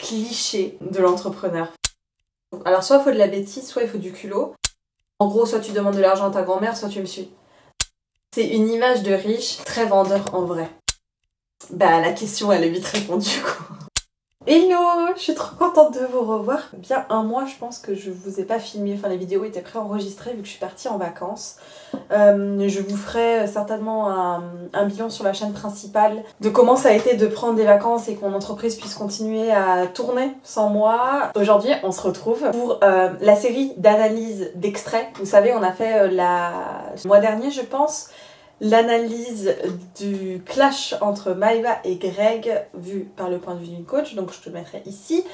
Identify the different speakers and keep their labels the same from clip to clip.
Speaker 1: cliché de l'entrepreneur. Alors soit il faut de la bêtise, soit il faut du culot. En gros, soit tu demandes de l'argent à ta grand-mère, soit tu me suis. C'est une image de riche, très vendeur en vrai. Bah la question elle est vite répondue quoi. Hello, je suis trop contente de vous revoir. Bien un mois je pense que je vous ai pas filmé, enfin les vidéos étaient préenregistrées vu que je suis partie en vacances. Je vous ferai certainement un bilan sur la chaîne principale de comment ça a été de prendre des vacances et que mon entreprise puisse continuer à tourner sans moi. Aujourd'hui on se retrouve pour la série d'analyses d'extraits. Vous savez on a fait le mois dernier je pense l'analyse du clash entre Maëva et Greg vu par le point de vue d'une coach, donc je te le mettrai ici.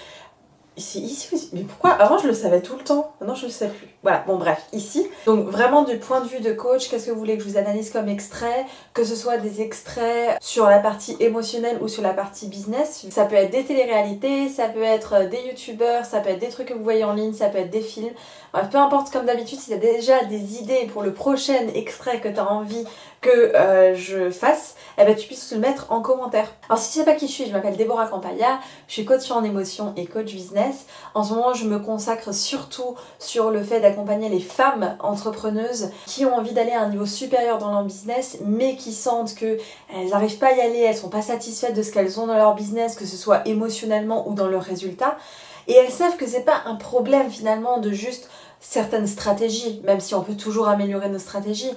Speaker 1: Ici aussi. Mais pourquoi avant je le savais tout le temps, maintenant je le sais plus. Voilà, bon bref, ici. Donc vraiment du point de vue de coach, qu'est-ce que vous voulez que je vous analyse comme extrait, que ce soit des extraits sur la partie émotionnelle ou sur la partie business. Ça peut être des téléréalités, ça peut être des youtubeurs, ça peut être des trucs que vous voyez en ligne, ça peut être des films. Bref, peu importe, comme d'habitude, si tu as déjà des idées pour le prochain extrait que tu as envie que je fasse, eh ben, tu puisses le mettre en commentaire. Alors si tu sais pas qui je suis, je m'appelle Déborah Campaya, je suis coach en émotion et coach business. En ce moment, je me consacre surtout sur le fait d'accompagner les femmes entrepreneuses qui ont envie d'aller à un niveau supérieur dans leur business, mais qui sentent qu'elles n'arrivent pas à y aller, elles sont pas satisfaites de ce qu'elles ont dans leur business, que ce soit émotionnellement ou dans leurs résultats. Et elles savent que c'est pas un problème finalement de juste certaines stratégies, même si on peut toujours améliorer nos stratégies.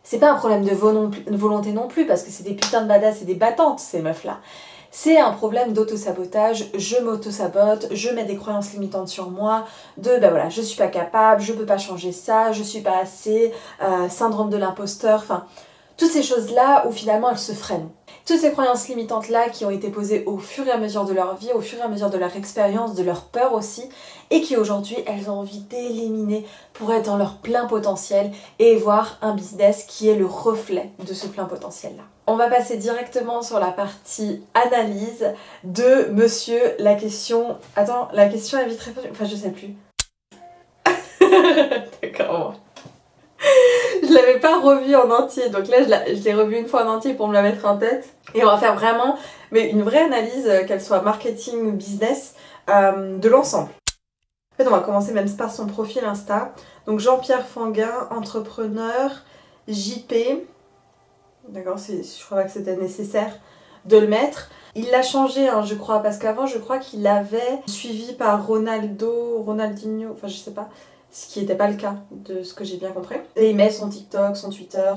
Speaker 1: C'est pas un problème de volonté non plus, parce que c'est des putains de badass et des battantes, ces meufs-là. C'est un problème d'auto-sabotage, je m'auto-sabote, je mets des croyances limitantes sur moi, ben voilà, je suis pas capable, je peux pas changer ça, je suis pas assez, syndrome de l'imposteur, enfin, toutes ces choses-là où finalement elles se freinent. Toutes ces croyances limitantes-là qui ont été posées au fur et à mesure de leur vie, au fur et à mesure de leur expérience, de leur peur aussi, et qui aujourd'hui elles ont envie d'éliminer pour être dans leur plein potentiel et voir un business qui est le reflet de ce plein potentiel-là. On va passer directement sur la partie analyse de monsieur la question... Attends, la question est vite répondue... Enfin, je sais plus. D'accord. Je l'avais pas revue en entier, donc là je l'ai revue une fois en entier pour me la mettre en tête. Et on va faire vraiment mais une vraie analyse, qu'elle soit marketing ou business, de l'ensemble. En fait, on va commencer même par son profil Insta. Donc Jean-Pierre Fanguin, entrepreneur, JP. D'accord, je crois que c'était nécessaire de le mettre. Il l'a changé, hein, je crois, parce qu'avant, je crois qu'il avait suivi par Ronaldinho, enfin je sais pas, ce qui n'était pas le cas de ce que j'ai bien compris. Et il met son TikTok, son Twitter,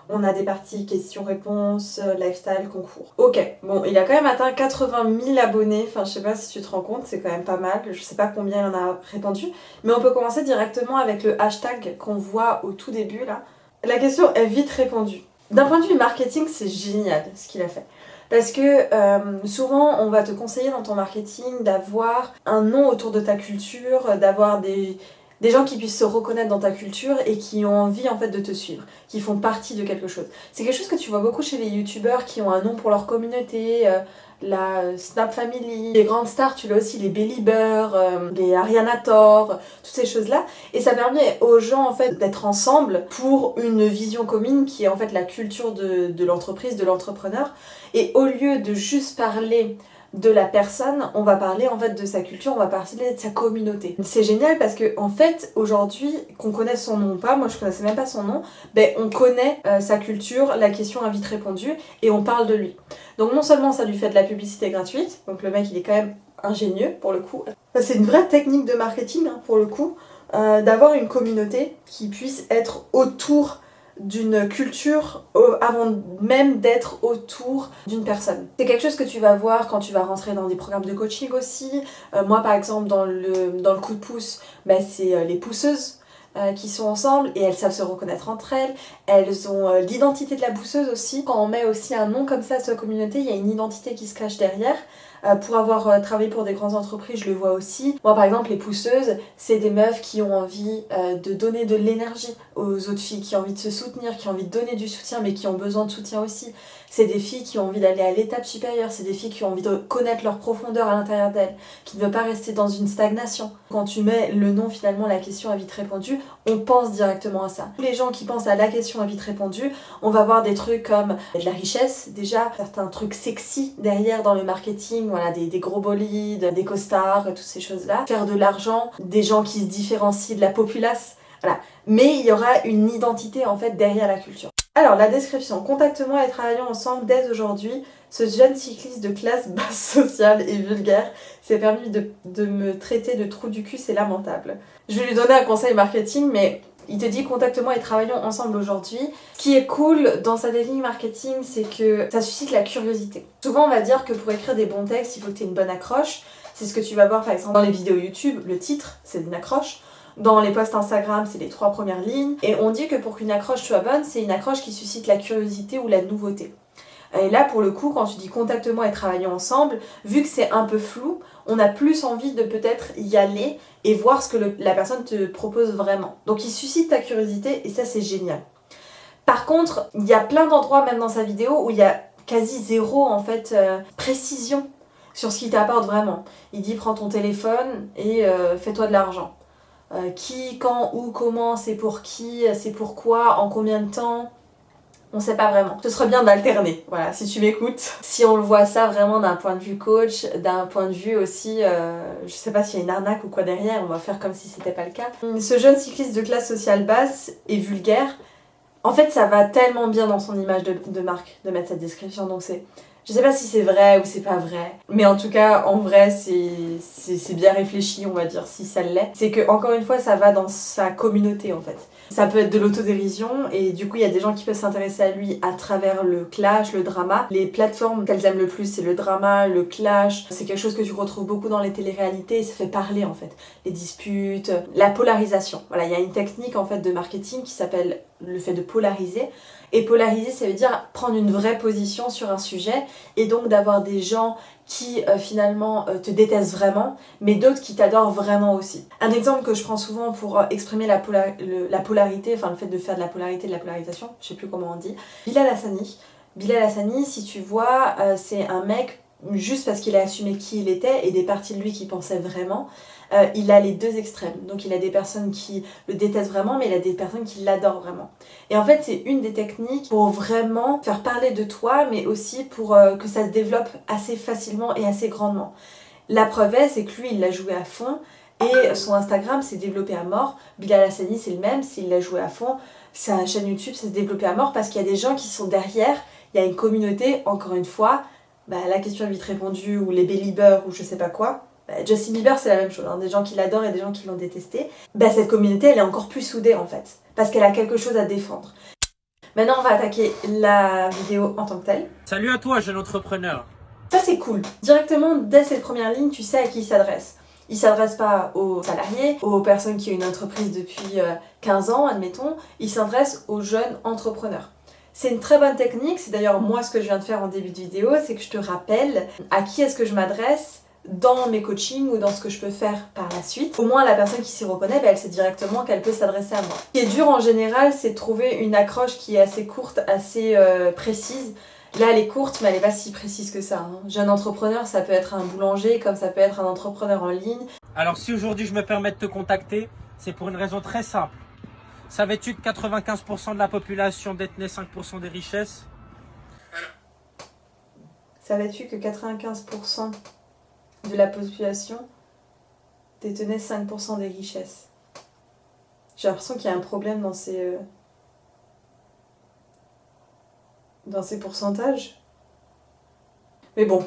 Speaker 1: on a des parties questions-réponses, lifestyle, concours. Ok, bon, il a quand même atteint 80 000 abonnés, enfin je sais pas si tu te rends compte, c'est quand même pas mal, je sais pas combien il en a répandu, mais on peut commencer directement avec le hashtag qu'on voit au tout début là. La question est vite répondue. D'un point de vue marketing, c'est génial ce qu'il a fait. Parce que souvent, on va te conseiller dans ton marketing d'avoir un nom autour de ta culture, d'avoir des gens qui puissent se reconnaître dans ta culture et qui ont envie en fait de te suivre, qui font partie de quelque chose. C'est quelque chose que tu vois beaucoup chez les youtubeurs qui ont un nom pour leur communauté, la Snap Family, les grandes stars, tu l'as aussi, les Belieber, les Ariana Tor, toutes ces choses-là. Et ça permet aux gens en fait d'être ensemble pour une vision commune qui est en fait la culture de l'entreprise, de l'entrepreneur. Et au lieu de juste parler de la personne, on va parler en fait de sa culture, on va parler de sa communauté. C'est génial parce que en fait aujourd'hui, qu'on connaisse son nom ou pas, moi je connaissais même pas son nom, ben on connaît sa culture, la question a vite répondu et on parle de lui. Donc non seulement ça lui fait de la publicité gratuite, donc le mec il est quand même ingénieux pour le coup. C'est une vraie technique de marketing hein, pour le coup, d'avoir une communauté qui puisse être autour d'une culture avant même d'être autour d'une personne. C'est quelque chose que tu vas voir quand tu vas rentrer dans des programmes de coaching aussi. Moi par exemple dans le coup de pouce, bah, c'est les pousseuses qui sont ensemble et elles savent se reconnaître entre elles. Elles ont l'identité de la pousseuse aussi. Quand on met aussi un nom comme ça sur la communauté, il y a une identité qui se cache derrière. Pour avoir travaillé pour des grandes entreprises, je le vois aussi. Moi par exemple, les pousseuses, c'est des meufs qui ont envie de donner de l'énergie aux autres filles, qui ont envie de se soutenir, qui ont envie de donner du soutien, mais qui ont besoin de soutien aussi. C'est des filles qui ont envie d'aller à l'étape supérieure, c'est des filles qui ont envie de connaître leur profondeur à l'intérieur d'elles, qui ne veulent pas rester dans une stagnation. Quand tu mets le nom, finalement, la question à vite répondue, on pense directement à ça. Les gens qui pensent à la question à vite répondue, on va voir des trucs comme de la richesse, déjà, certains trucs sexy derrière dans le marketing, marketing, voilà, des gros bolides, des costards, toutes ces choses-là. Faire de l'argent, des gens qui se différencient de la populace, voilà. Mais il y aura une identité en fait derrière la culture. Alors la description, contacte-moi et travaillons ensemble dès aujourd'hui. Ce jeune cycliste de classe basse sociale et vulgaire s'est permis de me traiter de trou du cul, c'est lamentable. Je vais lui donner un conseil marketing, mais il te dit contacte-moi et travaillons ensemble aujourd'hui. Ce qui est cool dans sa ligne marketing, c'est que ça suscite la curiosité. Souvent on va dire que pour écrire des bons textes, il faut que tu aies une bonne accroche. C'est ce que tu vas voir par exemple dans les vidéos YouTube, le titre c'est une accroche. Dans les posts Instagram, c'est les 3 premières lignes. Et on dit que pour qu'une accroche soit bonne, c'est une accroche qui suscite la curiosité ou la nouveauté. Et là, pour le coup, quand tu dis contacte-moi et travaillons ensemble, vu que c'est un peu flou, on a plus envie de peut-être y aller et voir ce que la personne te propose vraiment. Donc il suscite ta curiosité et ça c'est génial. Par contre, il y a plein d'endroits même dans sa vidéo où il y a quasi zéro en fait précision sur ce qu'il t'apporte vraiment. Il dit prends ton téléphone et fais-toi de l'argent. Qui, quand, où, comment, c'est pour qui, c'est pourquoi, en combien de temps, on sait pas vraiment. Ce serait bien d'alterner, voilà, si tu m'écoutes. Si on le voit ça vraiment d'un point de vue coach, d'un point de vue aussi, je sais pas s'il y a une arnaque ou quoi derrière, on va faire comme si c'était pas le cas. Ce jeune cycliste de classe sociale basse et vulgaire, en fait ça va tellement bien dans son image de marque de mettre cette description, donc c'est... Je sais pas si c'est vrai ou c'est pas vrai, mais en tout cas, en vrai, c'est bien réfléchi, on va dire, si ça l'est. C'est que, encore une fois, ça va dans sa communauté, en fait. Ça peut être de l'autodérision, et du coup, il y a des gens qui peuvent s'intéresser à lui à travers le clash, le drama. Les plateformes qu'elles aiment le plus, c'est le drama, le clash. C'est quelque chose que tu retrouves beaucoup dans les téléréalités, et ça fait parler, en fait. Les disputes, la polarisation. Voilà, il y a une technique, en fait, de marketing qui s'appelle le fait de polariser. Et polariser, ça veut dire prendre une vraie position sur un sujet et donc d'avoir des gens qui finalement te détestent vraiment, mais d'autres qui t'adorent vraiment aussi. Un exemple que je prends souvent pour exprimer la polarité, enfin le fait de faire de la polarité, de la polarisation, je sais plus comment on dit, Bilal Hassani. Bilal Hassani, si tu vois, c'est un mec, juste parce qu'il a assumé qui il était et des parties de lui qui pensaient vraiment, il a les deux extrêmes. Donc il a des personnes qui le détestent vraiment, mais il a des personnes qui l'adorent vraiment. Et en fait, c'est une des techniques pour vraiment faire parler de toi, mais aussi pour que ça se développe assez facilement et assez grandement. La preuve est, c'est que lui, il l'a joué à fond, et son Instagram s'est développé à mort. Bilal Hassani, c'est le même, s'il l'a joué à fond, sa chaîne YouTube s'est développée à mort parce qu'il y a des gens qui sont derrière, il y a une communauté, encore une fois, la question est vite répondue, ou les Beliebers, ou je sais pas quoi. Justin Bieber, c'est la même chose, hein, des gens qui l'adorent et des gens qui l'ont détesté. Cette communauté, elle est encore plus soudée en fait, parce qu'elle a quelque chose à défendre. Maintenant, on va attaquer la vidéo en tant que telle.
Speaker 2: Salut à toi, jeune entrepreneur.
Speaker 1: Ça, c'est cool. Directement, dès cette première ligne, tu sais à qui il s'adresse. Il s'adresse pas aux salariés, aux personnes qui ont une entreprise depuis 15 ans, admettons. Il s'adresse aux jeunes entrepreneurs. C'est une très bonne technique, c'est d'ailleurs moi ce que je viens de faire en début de vidéo, c'est que je te rappelle à qui est-ce que je m'adresse dans mes coachings ou dans ce que je peux faire par la suite. Au moins la personne qui s'y reconnaît, elle sait directement qu'elle peut s'adresser à moi. Ce qui est dur en général, c'est de trouver une accroche qui est assez courte, assez précise. Là elle est courte, mais elle n'est pas si précise que ça. Hein. Jeune entrepreneur, ça peut être un boulanger, comme ça peut être un entrepreneur en ligne.
Speaker 2: Alors si aujourd'hui je me permets de te contacter, c'est pour une raison très simple. Savais-tu que 95% de la population détenait 5% des richesses?
Speaker 1: Savais-tu que 95% de la population détenait 5% des richesses? J'ai l'impression qu'il y a un problème dans ces pourcentages. Mais bon,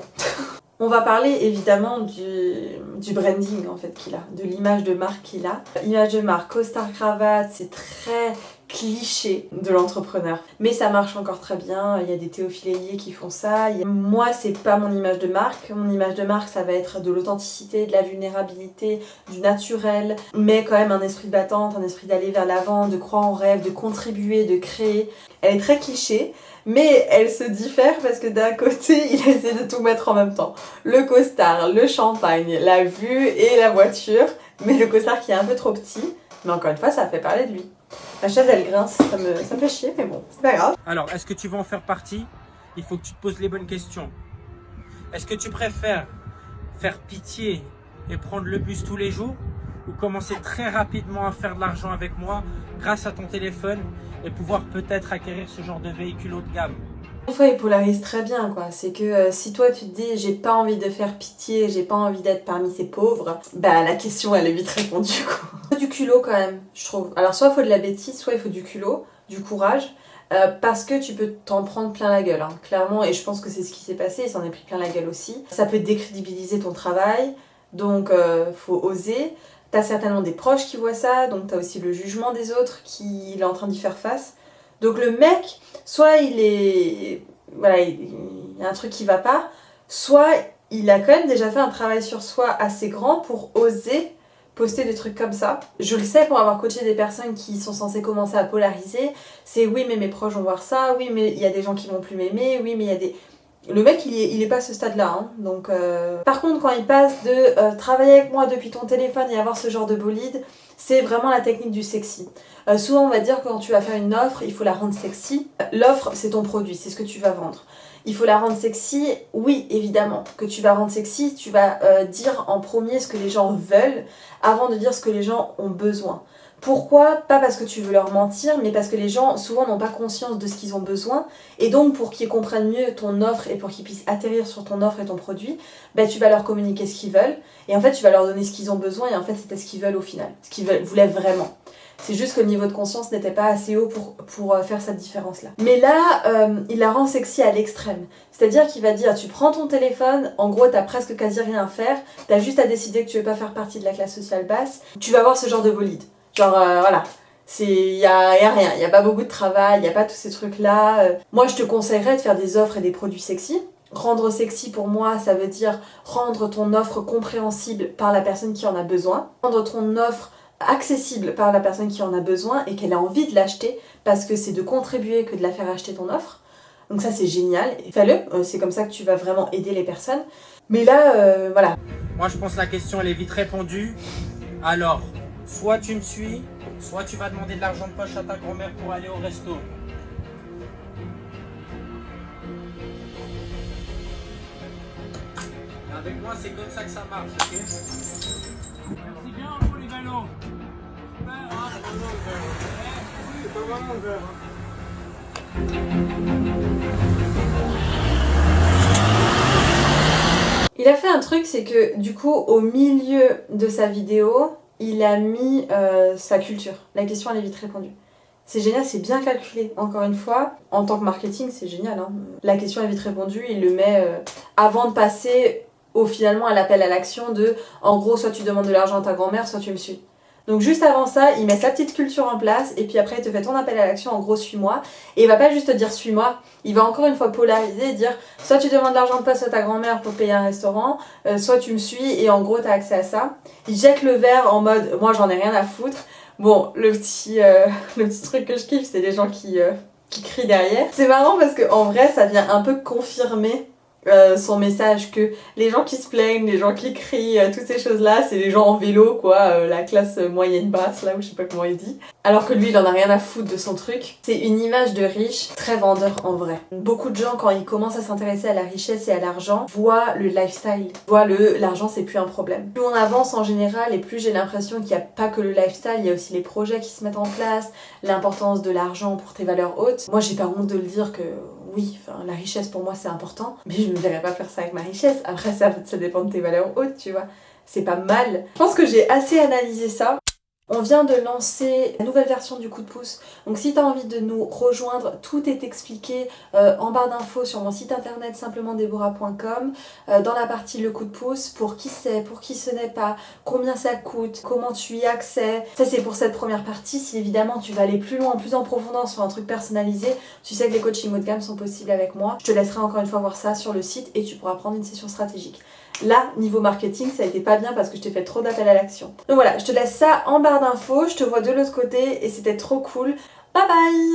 Speaker 1: on va parler évidemment du branding en fait qu'il a, de l'image de marque qu'il a. Image de marque, costard cravate, c'est très cliché de l'entrepreneur. Mais ça marche encore très bien, il y a des Théophile Hélier qui font ça. Moi, c'est pas mon image de marque. Mon image de marque, ça va être de l'authenticité, de la vulnérabilité, du naturel, mais quand même un esprit de battante, un esprit d'aller vers l'avant, de croire en rêve, de contribuer, de créer. Elle est très cliché, mais elle se diffère parce que d'un côté, il essaie de tout mettre en même temps. Le costard, le champagne, la vue et la voiture, mais le costard qui est un peu trop petit. Mais encore une fois, ça fait parler de lui. La chaise, elle grince, ça me fait chier, mais bon, c'est pas grave.
Speaker 2: Alors, est-ce que tu veux en faire partie? Il faut que tu te poses les bonnes questions. Est-ce que tu préfères faire pitié et prendre le bus tous les jours, ou commencer très rapidement à faire de l'argent avec moi grâce à ton téléphone et pouvoir peut-être acquérir ce genre de véhicule haut de gamme?
Speaker 1: Une fois, il polarise très bien, quoi. C'est que si toi tu te dis j'ai pas envie de faire pitié, j'ai pas envie d'être parmi ces pauvres, bah la question elle est vite répondue, quoi. Il faut du culot quand même, je trouve. Alors soit il faut de la bêtise, soit il faut du culot, du courage, parce que tu peux t'en prendre plein la gueule, hein, clairement, et je pense que c'est ce qui s'est passé, il s'en est pris plein la gueule aussi. Ça peut décrédibiliser ton travail, donc faut oser. T'as certainement des proches qui voient ça, donc t'as aussi le jugement des autres qui est en train d'y faire face. Donc le mec, soit il est... Voilà, il y a un truc qui va pas, soit il a quand même déjà fait un travail sur soi assez grand pour oser poster des trucs comme ça. Je le sais pour avoir coaché des personnes qui sont censées commencer à polariser, c'est oui mais mes proches vont voir ça, oui mais il y a des gens qui vont plus m'aimer, oui mais il y a des... Le mec il est pas à ce stade là, hein. Donc par contre quand il passe de travailler avec moi depuis ton téléphone et avoir ce genre de bolide, c'est vraiment la technique du sexy. Souvent on va dire que quand tu vas faire une offre, il faut la rendre sexy. L'offre c'est ton produit, c'est ce que tu vas vendre. Il faut la rendre sexy, oui évidemment, que tu vas rendre sexy, tu vas dire en premier ce que les gens veulent avant de dire ce que les gens ont besoin. Pourquoi? Pas parce que tu veux leur mentir, mais parce que les gens souvent n'ont pas conscience de ce qu'ils ont besoin, et donc pour qu'ils comprennent mieux ton offre et pour qu'ils puissent atterrir sur ton offre et ton produit, bah, tu vas leur communiquer ce qu'ils veulent, et en fait tu vas leur donner ce qu'ils ont besoin, et en fait c'était ce qu'ils veulent au final, ce qu'ils voulaient vraiment. C'est juste que le niveau de conscience n'était pas assez haut pour faire cette différence-là. Mais là, il la rend sexy à l'extrême. C'est-à-dire qu'il va dire, tu prends ton téléphone, en gros t'as presque quasi rien à faire, t'as juste à décider que tu veux pas faire partie de la classe sociale basse, tu vas avoir ce genre de bolide. Genre, voilà. Y a rien, y a pas beaucoup de travail, y a pas tous ces trucs-là. Moi, je te conseillerais de faire des offres et des produits sexy. Rendre sexy, pour moi, ça veut dire rendre ton offre compréhensible par la personne qui en a besoin. Rendre ton offre accessible par la personne qui en a besoin et qu'elle a envie de l'acheter parce que c'est de contribuer que de la faire acheter ton offre. Donc ça, c'est génial. Fais-le, c'est comme ça que tu vas vraiment aider les personnes. Mais là, voilà.
Speaker 2: Moi, je pense que la question, elle est vite répondue. Alors, soit tu me suis, soit tu vas demander de l'argent de poche à ta grand-mère pour aller au resto. Avec moi, c'est comme ça que ça marche, ok? Merci bien pour les ballons.
Speaker 1: Il a fait un truc, c'est que du coup, au milieu de sa vidéo, il a mis sa culture. La question, elle est vite répondue. C'est génial, c'est bien calculé. Encore une fois, en tant que marketing, c'est génial, hein. La question est vite répondue, il le met avant de passer finalement à l'appel à l'action de, en gros, soit tu demandes de l'argent à ta grand-mère, soit tu me suis. Donc juste avant ça, il met sa petite culture en place et puis après il te fait ton appel à l'action, en gros suis-moi. Et il va pas juste te dire suis-moi, il va encore une fois polariser et dire soit tu demandes de l'argent de poche à ta grand-mère pour payer un restaurant, soit tu me suis et en gros t'as accès à ça. Il jette le verre en mode moi j'en ai rien à foutre. Bon, le petit truc que je kiffe, c'est les gens qui crient derrière. C'est marrant parce qu'en vrai ça vient un peu confirmer son message que les gens qui se plaignent, les gens qui crient, toutes ces choses-là, c'est les gens en vélo, quoi, la classe moyenne basse, là où je sais pas comment il dit. Alors que lui, il en a rien à foutre de son truc. C'est une image de riche, très vendeur en vrai. Beaucoup de gens, quand ils commencent à s'intéresser à la richesse et à l'argent, voient le lifestyle, voient l'argent c'est plus un problème. Plus on avance en général et plus j'ai l'impression qu'il n'y a pas que le lifestyle, il y a aussi les projets qui se mettent en place, l'importance de l'argent pour tes valeurs hautes. Moi, j'ai pas honte de le dire que oui, la richesse pour moi c'est important, mais je me verrais pas faire ça avec ma richesse. Après ça dépend de tes valeurs hautes, tu vois. C'est pas mal. Je pense que j'ai assez analysé ça. On vient de lancer la nouvelle version du coup de pouce. Donc si tu as envie de nous rejoindre, tout est expliqué en barre d'infos sur mon site internet simplementdeborah.com, dans la partie le coup de pouce, pour qui c'est, pour qui ce n'est pas, combien ça coûte, comment tu y as accès. Ça c'est pour cette première partie. Si évidemment tu vas aller plus loin, plus en profondeur sur un truc personnalisé, tu sais que les coachings haut de gamme sont possibles avec moi. Je te laisserai encore une fois voir ça sur le site et tu pourras prendre une session stratégique. Là, niveau marketing, ça a été pas bien parce que je t'ai fait trop d'appels à l'action. Donc voilà, je te laisse ça en barre d'infos, je te vois de l'autre côté et c'était trop cool. Bye bye!